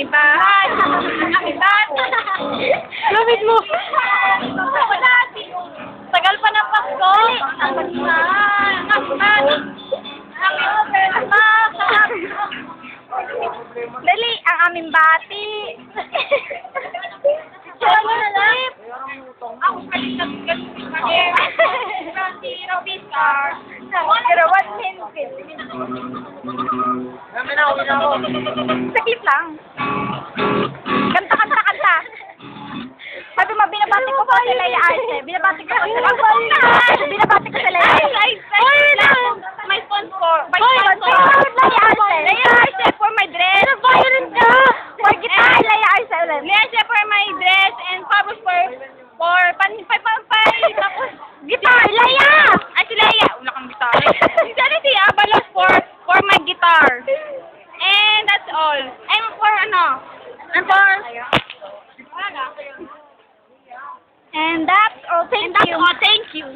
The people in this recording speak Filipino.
aming bahay. Aming bahay. Lapit mo. Wala. Tagal pa ng Pasko. Dali, ang aming bati. Ako kalimutan si Robin Car. Pero what minute? Saglit lang. Kanta. Sabi mo, binabati ko po si Leia Arce. Binabati ko si Leia Arce. My sponsor. Leia Arce. Leia Arce for my dress. For guitar, Leia Arce ulit. Leia Arce for my dress and Fabus for panpay. Tapos, guitar, Leia! Ay, si Leia. Wala kang guitar. Si Abalos for my guitar. And that's all. And for ano? And for... And that's all. Thank you.